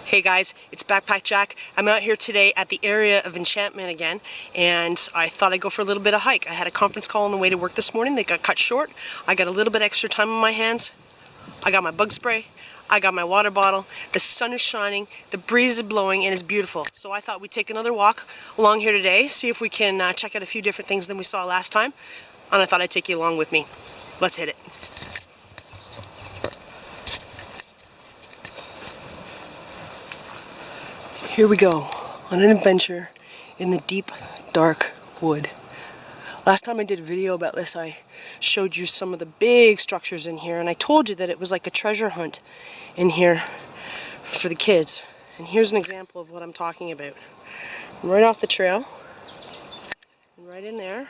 Hey guys, it's Backpack Jack. I'm out here today at the Area of Enchantment again, and I thought I'd go for a little bit of hike. I had a conference call on the way to work this morning. They got cut short. I got a little bit extra time on my hands. I got my bug spray. I got my water bottle. The sun is shining, the breeze is blowing, and it's beautiful. So I thought we'd take another walk along here today, see if we can check out a few different things than we saw last time. And I thought I'd take you along with me. Let's hit it. Here we go, on an adventure in the deep, dark wood. Last time I did a video about this, I showed you some of the big structures in here, and I told you that it was like a treasure hunt in here for the kids. And here's an example of what I'm talking about. Right off the trail, right in there.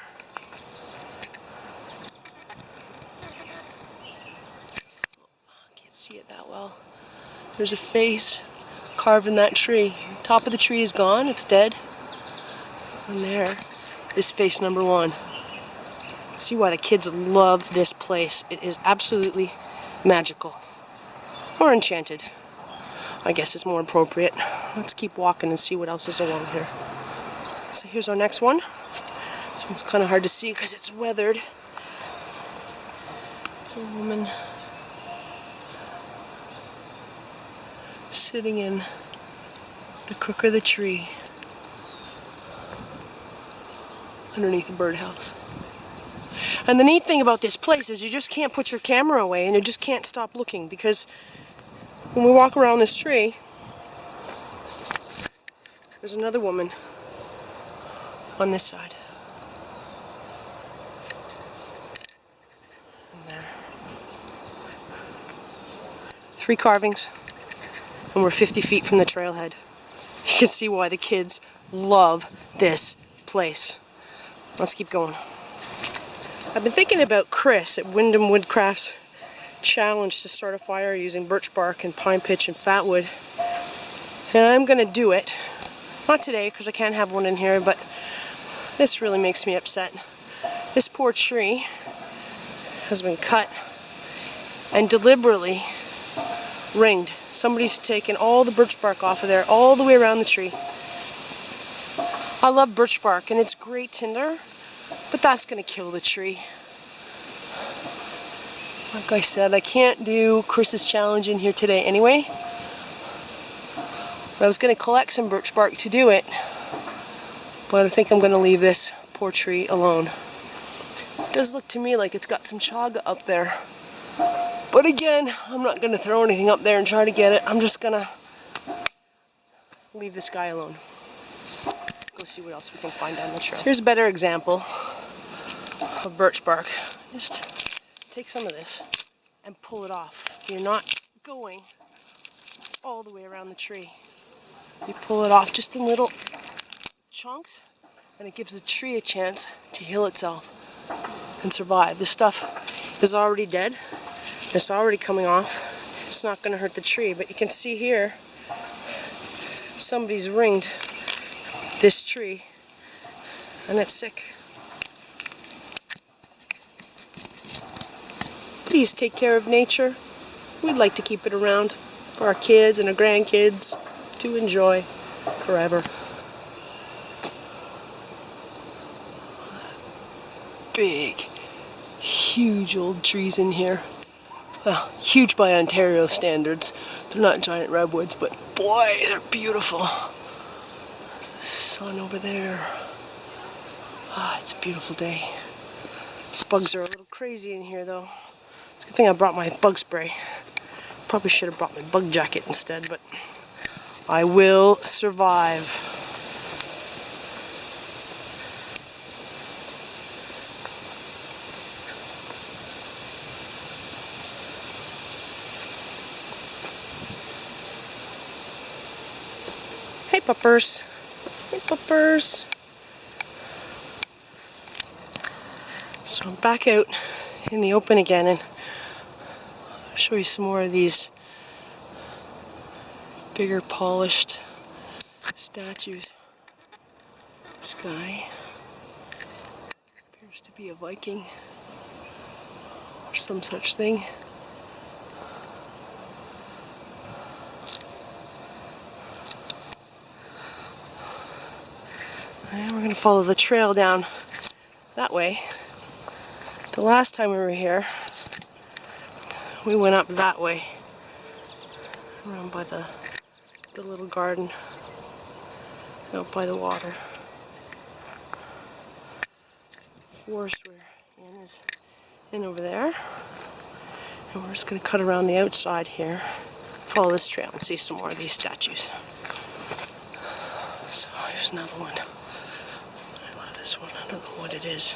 Can't see it that well. There's a face carved in that tree. Top of the tree is gone, it's dead. And there is face number one. See why the kids love this place. It is absolutely magical. Or enchanted, I guess is more appropriate. Let's keep walking and see what else is along here. So here's our next one. This one's kind of hard to see because it's weathered. A woman sitting in the crook of the tree underneath the birdhouse. And the neat thing about this place is you just can't put your camera away and you just can't stop looking, because when we walk around this tree, there's another woman on this side. And there. 3 carvings. And we're 50 feet from the trailhead. You can see why the kids love this place. Let's keep going. I've been thinking about Chris at Wyndham Woodcraft's challenge to start a fire using birch bark and pine pitch and fatwood. And I'm gonna do it. Not today, because I can't have one in here, but this really makes me upset. This poor tree has been cut and deliberately ringed. Somebody's taken all the birch bark off of there, all the way around the tree. I love birch bark and it's great tinder, but that's gonna kill the tree. Like I said, I can't do Chris's challenge in here today anyway. I was gonna collect some birch bark to do it, but I think I'm gonna leave this poor tree alone. It does look to me like it's got some chaga up there. But again, I'm not going to throw anything up there and try to get it. I'm just going to leave this guy alone. Go see what else we can find down the trail. So here's a better example of birch bark. Just take some of this and pull it off. You're not going all the way around the tree. You pull it off just in little chunks, and it gives the tree a chance to heal itself and survive. This stuff is already dead. It's already coming off. It's not going to hurt the tree, but you can see here somebody's ringed this tree and it's sick. Please take care of nature. We'd like to keep it around for our kids and our grandkids to enjoy forever. Big, huge old trees in here. Well, huge by Ontario standards. They're not giant redwoods, but boy, they're beautiful. There's the sun over there. Ah, it's a beautiful day. Bugs are a little crazy in here though. It's a good thing I brought my bug spray. Probably should have brought my bug jacket instead, but I will survive. Hey puppers. Hey puppers. So I'm back out in the open again, and I'll show you some more of these bigger polished statues. This guy appears to be a Viking or some such thing. And we're going to follow the trail down that way. The last time we were here, we went up that way, around by the little garden, out by the water. Forest we're in is in over there. And we're just going to cut around the outside here, follow this trail and see some more of these statues. So here's another one. I love this one. I don't know what it is.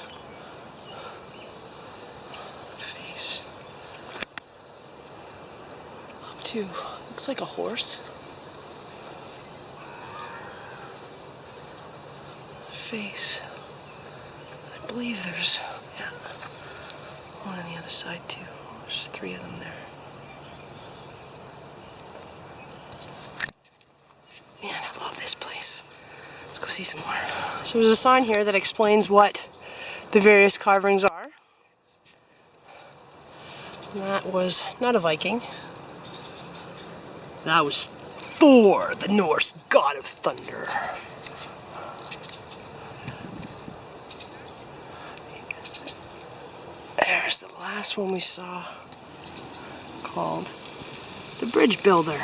Face. Up to, looks like a horse. Face. I believe there's, yeah, one on the other side too. There's 3 of them there. Man, I love this place. Let's go see some more. So there's a sign here that explains what the various carvings are. And that was not a Viking. That was Thor, the Norse god of thunder. There's the last one we saw, called the Bridge Builder.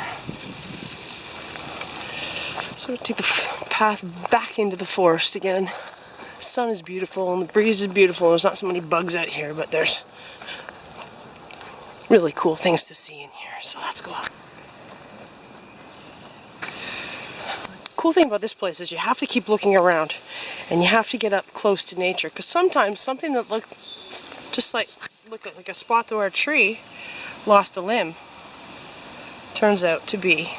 So we take the path back into the forest again. The sun is beautiful and the breeze is beautiful. There's not so many bugs out here, but there's really cool things to see in here. So let's go out. The cool thing about this place is you have to keep looking around and you have to get up close to nature, because sometimes something that looked just like a spot where a tree lost a limb turns out to be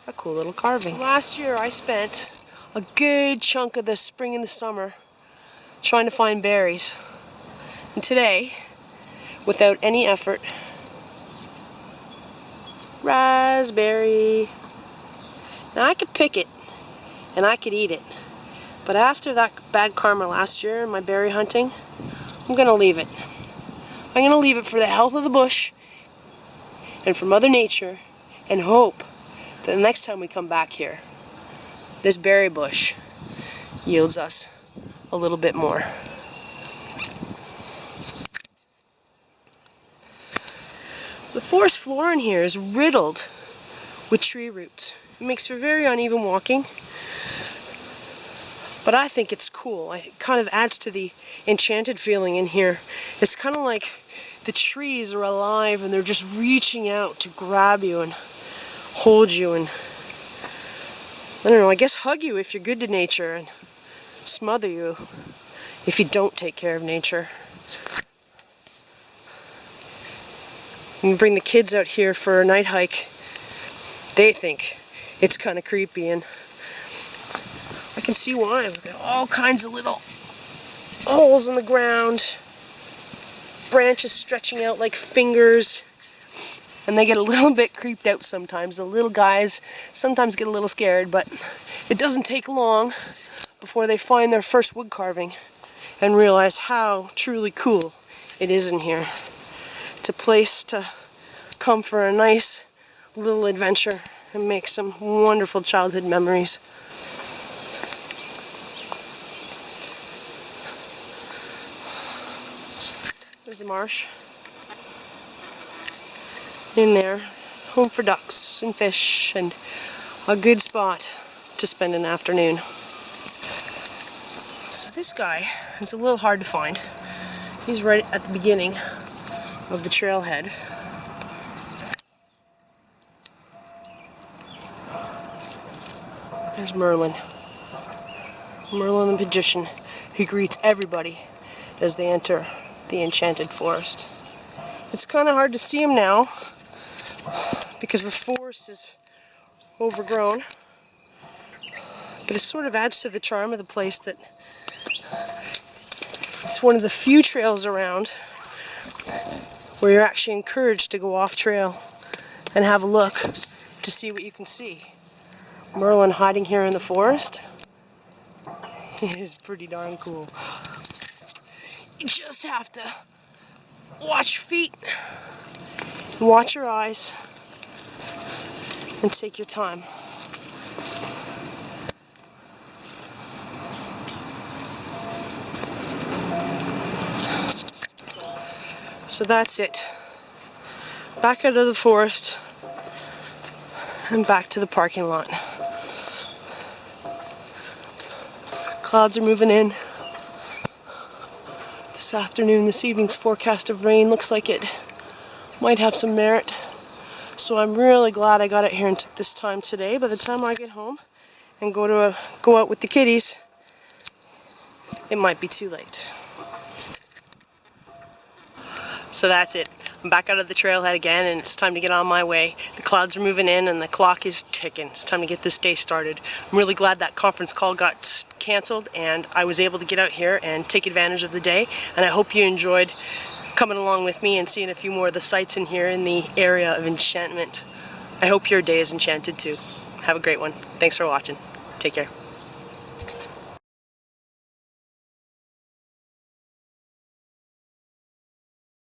a cool little carving. Last year I spent a good chunk of the spring and the summer trying to find berries. And today, without any effort, raspberry. Now I could pick it and I could eat it, but after that bad karma last year in my berry hunting, I'm gonna leave it. I'm gonna leave it for the health of the bush and for Mother Nature, and hope that the next time we come back here, this berry bush yields us a little bit more. The forest floor in here is riddled with tree roots. It makes for very uneven walking, but I think it's cool. It kind of adds to the enchanted feeling in here. It's kind of like the trees are alive and they're just reaching out to grab you and hold you and, I don't know, I guess hug you if you're good to nature, and smother you if you don't take care of nature. When you bring the kids out here for a night hike, they think it's kind of creepy, and I can see why. We've got all kinds of little holes in the ground, branches stretching out like fingers, and they get a little bit creeped out sometimes. The little guys sometimes get a little scared, but it doesn't take long before they find their first wood carving and realize how truly cool it is in here. It's a place to come for a nice little adventure and make some wonderful childhood memories. There's a marsh in there. It's home for ducks and fish, and a good spot to spend an afternoon. So this guy is a little hard to find. He's right at the beginning of the trailhead. There's Merlin. Merlin the magician, who greets everybody as they enter the enchanted forest. It's kind of hard to see him now because the forest is overgrown, but it sort of adds to the charm of the place that it's one of the few trails around where you're actually encouraged to go off trail and have a look to see what you can see. Merlin hiding here in the forest is pretty darn cool. You just have to watch your feet, watch your eyes, and take your time. So that's it. Back out of the forest and back to the parking lot. Clouds are moving in. This afternoon, this evening's forecast of rain looks like it might have some merit. So I'm really glad I got out here and took this time today. By the time I get home and go out with the kitties, it might be too late. So that's it. I'm back out of the trailhead again, and it's time to get on my way. The clouds are moving in and the clock is ticking. It's time to get this day started. I'm really glad that conference call got canceled and I was able to get out here and take advantage of the day. And I hope you enjoyed coming along with me and seeing a few more of the sights in here in the Area of Enchantment. I hope your day is enchanted too. Have a great one. Thanks for watching. Take care.